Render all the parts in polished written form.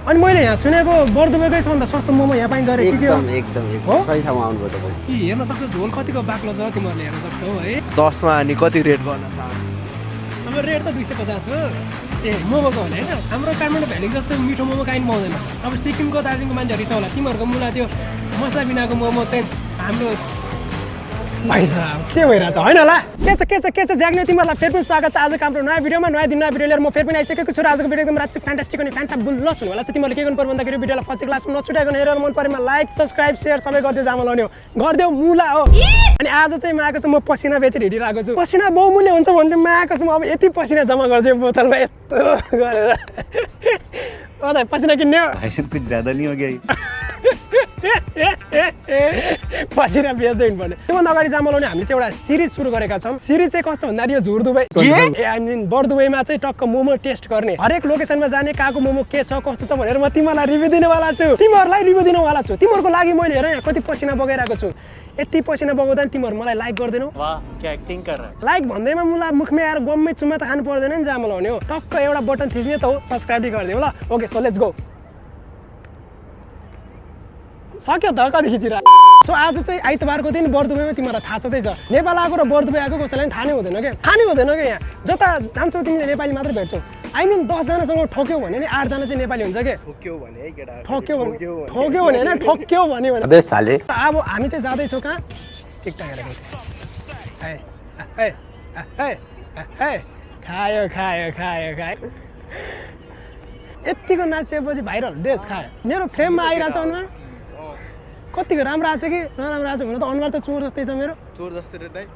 अनि मैले यहाँ सुनेको बर्दुबेकै सबभन्दा सस्तो मोमो यहाँ पाइन्छ अरे एकदम सही ठाउँमा आउनुभयो तपाईँ। कि हेर्न सक्छौ झोल कतिको बाक्लो छ तिमीहरूले हेर्न सक्छौ है। 10 मा अनि कति रेट गर्न चाहन्छ? अब रेट त 250 हो ए मोमोको भने होइन। हाम्रो काठमाडौँ भ्याली जस्तो मिठो मोमो काहीँ पाउँदैन। अब सिक्किमको दार्जिलिङको मान्छेहरू रिसाउला तिमीहरूको मुला त्यो मसला बिनाको मोमो चाहिँ हाम्रो भाइ साहब के भइरहेछ होइन होला। के छ ज्याग्ने तिमीहरूलाई फेरि पनि स्वागत छ आजको हाम्रो नयाँ भिडियोमा। नयाँ दिन नयाँ भिडियो लिएर म फेरि पनि आइसकेको छु। आजको भिडियो एकदम राति फ्यान्टास्टिक अनि फ्यान्टाबुलस हुने होला। तिमीहरूले के गर्नु पर्यो भन्दाखेरि भिडियोलाई फर्स्ट क्लासमा नछुटाइकन हेरेर मन परेमा लाइक सब्सक्राइब सेयर सबै गरिदियो जामा लाउने हो गरिदेऊ मुला हो। अनि आज चाहिँ म आएको छु म पसिना बेचेर हिँडिरहेको छु। पसिना बहुमूल्य हुन्छ भने म आएको छु। अब यति पसिना जम्मा गर्छु बोतलमा यस्तो गरेर अँ पसिना किन्ने हो। कुछ ज्यादा नहीं हो गया पसिना बेच्दै हिँड्नुपर्ने। त्योभन्दा अगाडि जामा लाउने हामीले चाहिँ एउटा सिरिज सुरु गरेका छौँ। सिरिज चाहिँ कस्तो भन्दाखेरि यो झुर दुबई आई मिन बर्दुबईमा चाहिँ टक्क मोमो टेस्ट गर्ने हरेक लोकेसनमा जाने कहाँको मोमो के छ कस्तो छ भनेर म तिमीहरूलाई रिभ्यू दिनेवाला छु। तिमीहरूलाई रिभ्यू दिनेवाला छु। तिमीहरूको लागि मैले हेर यहाँ कति पसिना बगाइरहेको छु। यति पसिना बगाउँदा नि तिमीहरू मलाई लाइक गर्दैनौ। वाह क्या एक्टिंग कर रहा है। लाइक भन्दैमा मुला मुखमा आएर गम्मै चुम्मा त खानु पर्दैन नि जामा लाउने हो। टक्क एउटा बटन थिच्ने त हो सब्सक्राइब गरिदिउँ ल। Okay so let's go. सक्यो त कति खिचिरहेको। सो आज चाहिँ आइतबारको दिन बर्दुबईमा तिमीहरूलाई थाहा छँदै छ। नेपाल आएको र बर्दुबई आएको कसैलाई थाहा नै हुँदैन क्या। थाहा नै हुँदैन क्या। यहाँ जता जान्छौ तिमीले नेपाली मात्र भेट्छौ। आई मिन 10 जनासँग ठोक्यौ भने नि 8 जना चाहिँ नेपाली हुन्छ के। ठोक्यौ भने होइन ठोक्यौ भने अबे साले। अब हामी चाहिँ जाँदैछौँ कहाँ टिकटक हेरेको खायो यतिको नाचिएपछि भाइरल देश खायो। मेरो फ्रेममा आइरहेछ अनुहार कतिको राम्रो आएको छ कि नराम्रो आएको छ भने त अनुहार त चोर जस्तै छ मेरो। चोर जस्तो रे दाइ।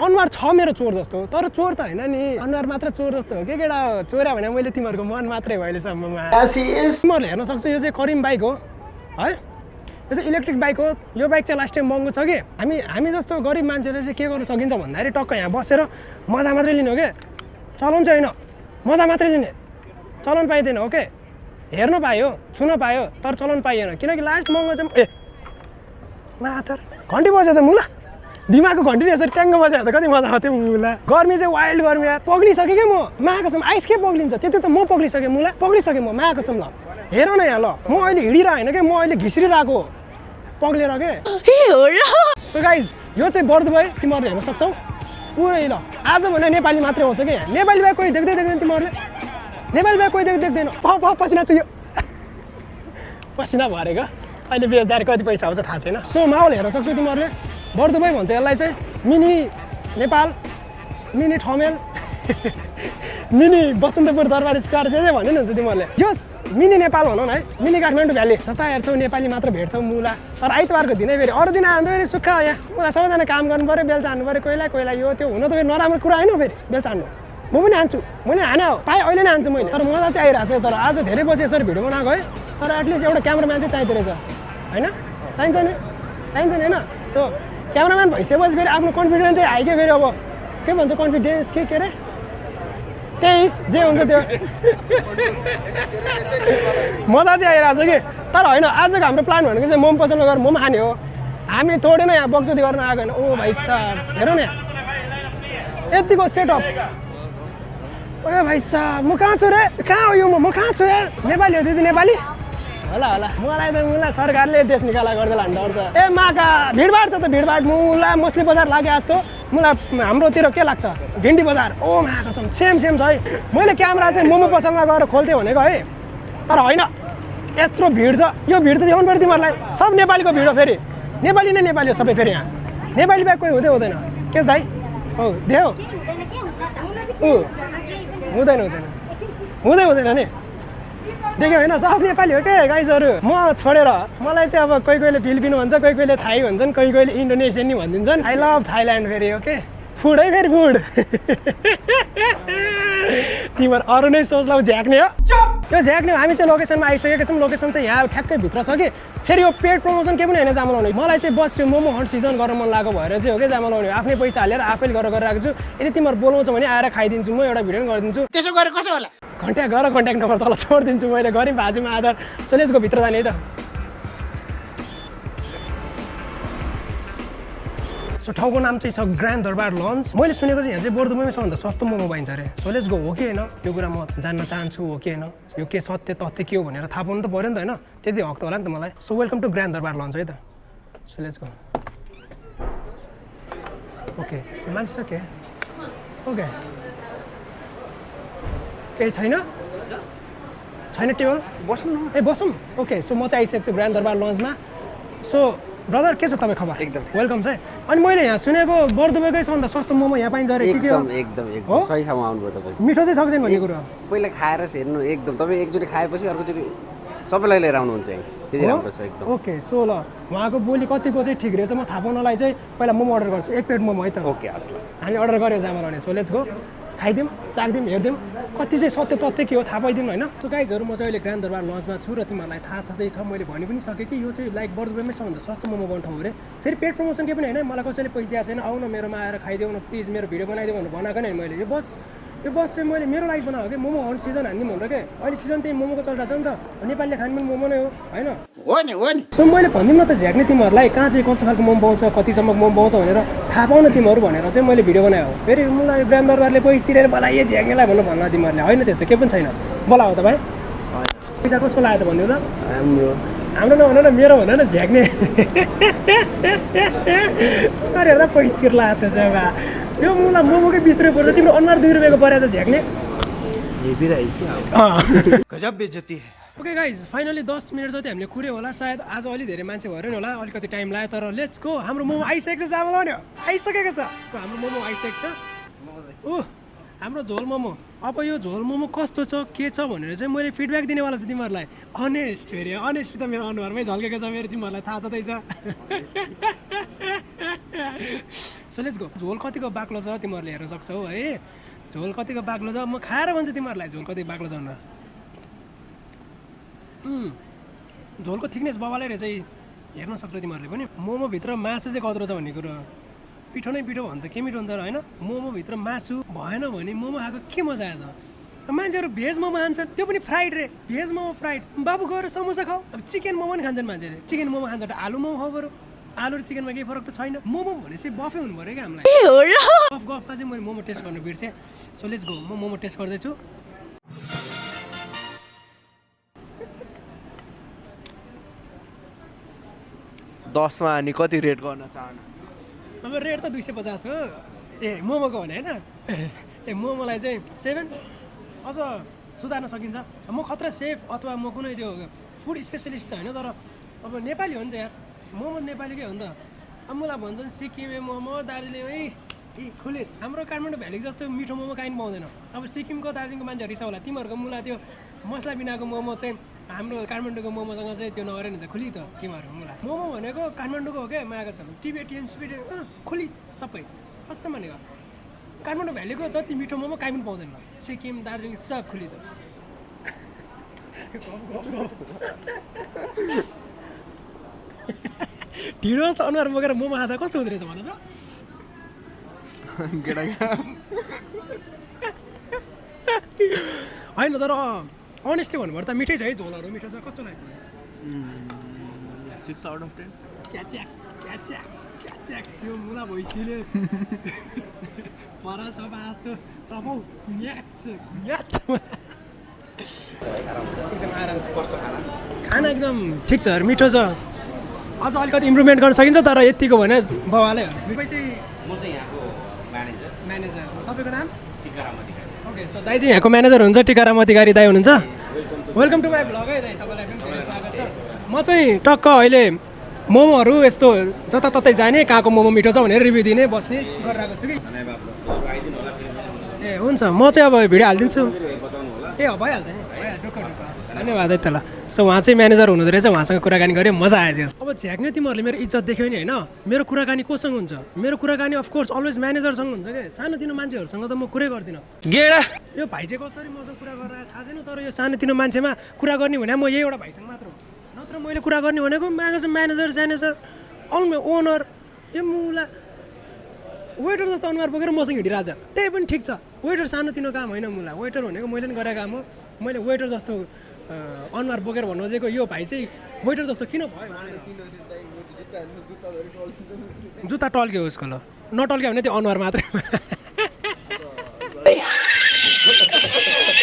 अनुहार छ मेरो चोर जस्तो तर चोर त होइन नि अनुहार मात्र चोर जस्तो हो के केटा हो। चोरा भने मैले तिमीहरूको मन मात्रै हो अहिलेसम्ममा। तिमीहरूले हेर्न सक्छौ यो चाहिँ करिम बाइक हो है। यो चाहिँ इलेक्ट्रिक बाइक हो। यो बाइक चाहिँ लास्ट टाइम महँगो छ कि हामी जस्तो गरिब मान्छेले चाहिँ के गर्न सकिन्छ भन्दाखेरि टक्क यहाँ बसेर मजा मात्रै लिनु हो क्या। चलाउनु चाहिँ होइन मजा मात्रै लिने चलाउनु पाइँदैन ओके। हेर्न पायो छुन पायो तर चलाउनु पाइएन किनकि लास्ट महँगो चाहिँ ए माथर घन्टी बज्यो त मुला दिमागको घन्टी यसरी ट्याङ्ग बजायो त कति मजा आउँथ्यो मुला। गर्मी चाहिँ वाइल्ड गर्मी यार पग्लिसकेँ क्या म महाकसम आइस के पग्लिन्छ त्यति त म पग्लिसकेँ मुला पग्लिसकेँ म महाकसम ल हेर न यहाँ ल म अहिले हिँडिरहेको होइन कि म अहिले घिस्रिरहेको पग्लेर के। सो गाइज यो चाहिँ बर्दुबई तिमीहरूले हेर्न सक्छौ पुरै ल। आज भने नेपाली मात्रै आउँछ कि यहाँ नेपाली बाहेक कोही देख्दैन तिमीहरूले नेपाली बाहेक कोही देख्दैन। पसिना चुयो पसिना भरेको अहिले बेचदार कति पैसा आउँछ थाहा छैन। सो माहौल हेर्न सक्छौ तिमीहरूले बर्दुबई भन्छ यसलाई चाहिँ mini Nepal mini Thamel mini Basantapur Durbar square जे भन्नु हुन्छ तिमीहरूले जस मिनी नेपाल भनौँ न है मिनी काठमाडौँ भ्याली जता हेर्छौ नेपाली मात्र भेट्छौ मुला। तर आइतबारको दिनै फेरि अरू दिन आउँदा फेरि सुक्खा हो यहाँ मुला सबैजना काम गर्नु पऱ्यो बेलचा हान्नु पऱ्यो कोइला यो त्यो हुन त फेरि नराम्रो कुरा होइन फेरि बेलचा हान्नु। म पनि हान्छु मैले हाने हो पाएँ अहिले नै हान्छु मैले तर मजा चाहिँ आइरहेको छ। तर आज धेरै पछि यसरी भिडियो बनाएको है तर एटलिस्ट एउटा क्यामराम्यान चाहिँ चाहिँदो रहेछ होइन चाहिन्छ नि होइन। सो क्यामराम्यान भइसकेपछि फेरि आफ्नो कन्फिडेन्टै आइग्यो फेरि अब के भन्छ कन्फिडेन्स के अरे त्यही जे हुन्छ त्यो मजा चाहिँ आइरहेको छ कि। तर होइन आजको हाम्रो प्लान भनेको चाहिँ मोमो पसलमा गएर मोमो खाने हो। हामी थोरै नै यहाँ बगचोदी गर्न आएको होइन। ओ भाइ साहब हेर न यहाँ यतिको सेटअप। ओ भाइ साहब म कहाँ छु रे कहाँ हो यो म कहाँ छु यार नेपाली हो दिदी नेपाली होला मलाई त मुला सरकारले देश निकाला गर्दै लानु डर छ। ए माका भिडभाड छ त भिडभाड मुला मछली बजार लाग्यो आज त मुला हाम्रोतिर के लाग्छ भिन्डी बजार ओ माका सेम छ है। मैले क्यामेरा चाहिँ मोमो पसलमा गएर खोल्थेँ भनेको है तर होइन यत्रो भिड छ। यो भिड त देखाउनु पऱ्यो तिमीहरूलाई सब नेपालीको भिड हो फेरि नेपाली नै नेपाली हो सबै फेरि यहाँ नेपाली बाहेक कोही हुँदैन के दाइ हो देऊ हुँदैन नि देख्यो होइन सब नेपाली हो क्या गाइजहरू। म छोडेर मलाई चाहिँ अब कोही फिलिपिनो भन्छ कोही थाई भन्छन् कोही इन्डोनेसियन नि भनिदिन्छन्। आई लभ थाइल्यान्ड फेरि ओके फुड है फेरि फुड तिमीहरू अरू नै सोच लौ झ्याक्ने हो यो झ्याक्ने हो। हामी चाहिँ लोकेसनमा आइसकेका छौँ। लोकेसन चाहिँ यहाँ ठ्याक्कै भित्र छ कि फेरि यो पेड प्रमोसन के पनि होइन जामा लाउने। मलाई चाहिँ बस यो मोमो हट सिजन गर्न मन लागेको भएर चाहिँ हो क्या जामा लाउने आफ्नै पैसा हालेर आफैले गरिरहेको छु। यदि तिमीहरू बोलाउँछ भने आएर खाइदिन्छु म एउटा भिडियो पनि गरिदिन्छु। त्यसो गरेर कसो होला कन्ट्याक्ट नम्बर तल छोडिदिन्छु मैले गरिब बाजुमा आधार। सोलेजको भित्र जाने है त सो ठाउँको नाम चाहिँ छ ग्रान्ड दरबार लन्च। मैले सुनेको चाहिँ यहाँ चाहिँ बर्दुबईमै सबभन्दा सस्तो मोमो पाइन्छ अरे। सो लेट्स गो, हो कि होइन त्यो कुरा म जान्न चाहन्छु, हो कि होइन यो के सत्य तथ्य के हो भनेर थाहा पाउनु त पऱ्यो नि त होइन, त्यति हक त होला नि त मलाई। सो वेलकम टु ग्रान्ड दरबार लन्च है त। So let's go. ओके मान्छे छ के? ओके केही छैन छैन टेबल बस्नु न। ए बसौँ। ओके सो म चाहिँ आइसकेको छु ग्रान्ड दरबार लन्चमा। सो ब्रदर के छ तपाईँ खबर? एकदम वेलकम छ। अनि मैले यहाँ सुनेको बर्दुबईकै सबभन्दा सस्तो मोमो यहाँ पाइन्छ अरे, के हो? एकदम सही ठाउँमा आउनुभयो तपाईँ। मिठो चाहिँ सक्दैन भन्ने कुरो पहिला खाएर हेर्नु, एकदम तपाईँ एकचोटि खाएपछि अर्कोचोटि सबैलाई लिएर आउनुहुन्छ त्यति राम्रो छ एकदम। ओके सो ल उहाँको बोली कतिको चाहिँ ठिक रहेछ म थाहा पाउनलाई चाहिँ पहिला मोमो अर्डर गर्छु, 1 प्लेट मोमो है त। ओके हस् ल, हामी अर्डर गरेर जाम लाउने। सो लेट्स गो, खाइदिउँ चाखिदिउँ हेरिदिउँ कति चाहिँ सत्य तथ्य के हो थाहा पाइदिउँ होइन। सो गाइजहरू म चाहिँ अहिले ग्रान्ड दरबार लन्चमा छु र तिमीहरूलाई थाहा छँदै छ, मैले भनि पनि सकेँ कि यो चाहिँ लाइक बर्दुबईमै सबभन्दा सस्तो मोमो बनाउने ठाउँ अरे। फेरि पेड प्रमोसन के पनि होइन, मलाई कसैले पैसा दिएको छैन, आउन मेरोमा आएर खाइदेऊ न प्लिज, मेरो भिडियो बनाइदेऊ भनेर बनाएको नै मैले। यो बस चाहिँ मैले मेरो लागि बनाएको कि मोमो आउने सिजन हान्दिउँ भनेर के, अहिले सिजन त्यही मोमोको चलिरहेको छ नि त, नेपालीले खाने पनि मोमो नै हो होइन। सो मैले भनिदिउँ न त झ्याक्ने तिमीहरूलाई कहाँ चाहिँ कस्तो खालको मोमो पाउँछ, कतिसम्म मोमो पाउँछ भनेर थाहा पाउन तिमीहरू भनेर चाहिँ मैले भिडियो बनाएको हो। फेरि मलाई ग्रान्ड दरबारले पैसा तिरेर बोलाए झ्याक्नेलाई भन्नु तिमीहरूले, होइन त्यस्तो केही पनि छैन। बोलाऊ तपाईँ पैसा कसको लागेको छ भनिदिनु त। हाम्रो नभन न, मेरो भन न, झ्याक्ने हेर्दा पैसा तिर लागेको छ बा। यो मलाई मोमोकै 20 रुपियाँ पर्छ, तिम्रो अनुहार 2 रुपियाँको परेको छ झ्याक्ने। गजब बेइज्जती है। ओके गाइज फाइनली 10 मिनट जति हामीले कुर्यो होला, सायद आज अलि धेरै मान्छे भएर नि होला, अलिकति टाइम लाग्यो, तर लेट्स गो। हाम्रो मोमो आइसकेको छ, जाम लाउने आइसकेको छ। सो हाम्रो मोमो आइसकेको छ। ओ हाम्रो झोल मोमो। अब यो झोल मोमो कस्तो छ के छ भनेर चाहिँ मैले फिडब्याक दिनेवाला छु तिमीहरूलाई। अनेस्ट फेरि अनेस्ट त मेरो अनुहारमै झल्केको छ मेरो, तिमीहरूलाई थाहा छँदैछ। So let's go. झोल कतिको बाक्लो छ तिमीहरूले हेर्न सक्छौ है, झोल कतिको बाक्लो छ। म खाएर भन्छु तिमीहरूलाई झोल कति बाक्लो छ भनेर। झोलको थिकनेस बबालै रहेछ, हेर्न सक्छ तिमीहरूले पनि। मोमोभित्र मासु चाहिँ कत्रो छ भन्ने कुरो, पिठो नै पिठो भन्दा के मिठो हुन्छ र होइन। मोमोभित्र मासु भएन भने मोमो खाएको के मजा आयो त। मान्छेहरू भेज मोमो खान्छन्, त्यो पनि फ्राइड रे, भेज मोमो फ्राइड। बाबु गएर समोसा खाऊ। अब चिकन मोमो पनि खान्छन् मान्छेले, चिकन मोमो खान्छ, आलु मोमो खाऊ बरु। आलु र चिकनमा केही फरक त छैन। मोमो भनेपछि बफे हुनु पऱ्यो क्या हामीलाई। गफमा चाहिँ मैले मोमो टेस्ट गर्नु बिर्सेँ। सो लेट्स गो, म मोमो टेस्ट गर्दैछु। 10 मा अनि कति रेट गर्न चाहनु? अब रेट त 250 हो ए मोमोको भने होइन। ए मोमोलाई चाहिँ 7 अझ सुधार्न सकिन्छ। म खतरा सेफ अथवा म कुनै त्यो फुड स्पेसलिस्ट त होइन, तर अब नेपाली हो नि त यार, मोमो नेपालीकै हो नि त। अब मलाई भन्छन् सिक्किमे मोमो, दार्जिलिङमै खुलित। हाम्रो काठमाडौँ भ्याली जस्तो मिठो मोमो काहीँ पाउँदैन। अब सिक्किमको दार्जिलिङको मान्छेहरू रिसा होला, तिमीहरूको मुला त्यो मसला बिनाको मोमो चाहिँ हाम्रो काठमाडौँको मोमोसँग चाहिँ त्यो नगरे नि त खुली त तिमीहरू मुला। मोमो भनेको काठमाडौँको हो क्या, म आएको छ टिबेटियन खुली सबै कसम भनेको। काठमाडौँ भ्यालीको जति मिठो मोमो काहीँ पनि पाउँदैन, सिक्किम दार्जिलिङ सब खुली त। ढिँडो त अनुहार बोकेर मोमो खाँदा कस्तो हुँदो रहेछ भन त। होइन तर अनेस्टली भन्नुपर्दा त मिठै छ है, झोलहरू मिठो छ। कस्तो लाग्यो? 6 out of 10। क्याच्याक त्यो मुला भैँसीले पराल चपातो चपाउ एकदम आराम। खाना एकदम ठिक छ, मिठो छ। अझ अलिकति इम्प्रुभमेन्ट गर्न सकिन्छ, तर यतिको भने बवालै हो। म चाहिँ यहाँको म्यानेजर। तपाईँको नाम? टिकाराम अधिकारी। ओके सो दाइ चाहिँ यहाँको म्यानेजर हुनुहुन्छ, टिकाराम अधिकारी दाइ हुनुहुन्छ। वेलकम टु माई भ्लग है दाइ, तपाईँलाई पनि धेरै स्वागत छ। म चाहिँ टक्क अहिले मोमोहरू यस्तो जताततै जाने, कहाँको मोमो मिठो छ भनेर रिभ्यू दिने बस्ने गरिरहेको छु कि। ए हुन्छ, म चाहिँ अब भिडियो हालिदिन्छु। ए भइहाल्छ नि, धन्यवाद है त ल। सो उहाँ चाहिँ म्यानेजर हुनुहुँदो रहेछ, उहाँसँग कुराकानी गरेँ, मजा आयो। अब झ्याक्ने तिमीहरूले मेरो इज्जत देख्यो नि होइन, मेरो कुराकानी कोसँग हुन्छ? मेरो कुराकानी अफकोर्स अलवेज म्यानेजरसँग हुन्छ क्या, सानोतिनो मान्छेहरूसँग त म कुरै गर्दिनँ। यो भाइ चाहिँ कसरी मसँग कुरा गरेर थाहा छैन, तर यो सानोतिनो मान्छेमा कुरा गर्ने भने म यही एउटा भाइसँग मात्र हो, नत्र मैले कुरा गर्ने भनेको म्यानेजर स्यानेजर अल ओनर। यो मुला वेटर त अनुहार बोकेर मसँग हिँडिरहेछ, त्यही पनि ठिक छ। वेटर सानोतिनो काम होइन मुला, वेटर भनेको मैले पनि गरेको काम हो। मैले वेटर जस्तो अनुहार बोकेर भन्नु खोजेको यो भाइ चाहिँ वेटर जस्तो किन भयो जुत्ता टल्क्यो उसको ल नटल्क्यो भने त्यो अनुहार मात्रै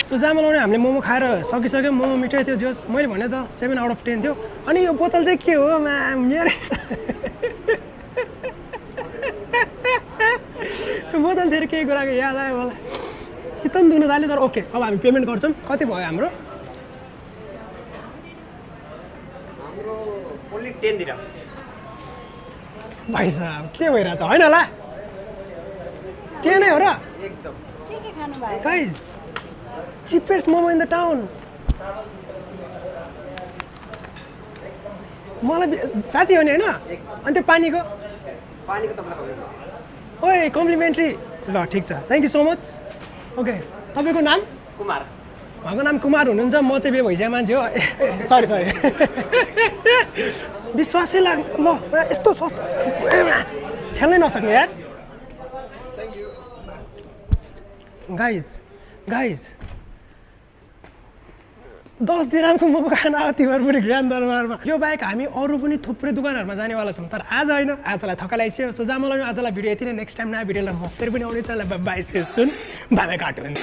सो जहाँ मलाई हामीले मोमो खाएर सकिसक्यो मोमो मिठै थियो जोस् मैले भने त 7 आउट अफ 10 थियो अनि यो बोतल चाहिँ के हो मेरो बोतल थियो केही कुराको याद आयो मलाई चित्त नि दुख्न थाल्यो तर ओके अब हामी पेमेन्ट गर्छौँ कति भयो हाम्रो भाइ साहब के भइरहेछ होइन होला 10 नै हो र guys cheapest momo in the town मलाई साँच्ची हो नि होइन अनि त्यो पानीको ओए कम्प्लिमेन्ट्री ल ठिक छ thank you so much okay तपाईँको नाम कुमार उहाँको नाम कुमार हुनुहुन्छ म चाहिँ बे भइसकेको मान्छे हो सरी विश्वासै ल यस्तो सस्तो ठेल्नै नसक्ने यार गाइज 10 दिरामको मोमो खान आयो तिमीहरूपुरी ग्रान्ड दरबारमा यो बाहेक हामी अरू पनि थुप्रै दोकानहरूमा जानेवाला छौँ तर आज होइन आजलाई थकाइसक्यो सो जहाँ मलाई आजलाई भिडियो यति नै नेक्स्ट टाइम नयाँ भिडियोलाई म फेरि पनि आउने छ बाई सुन बाई कार्टुन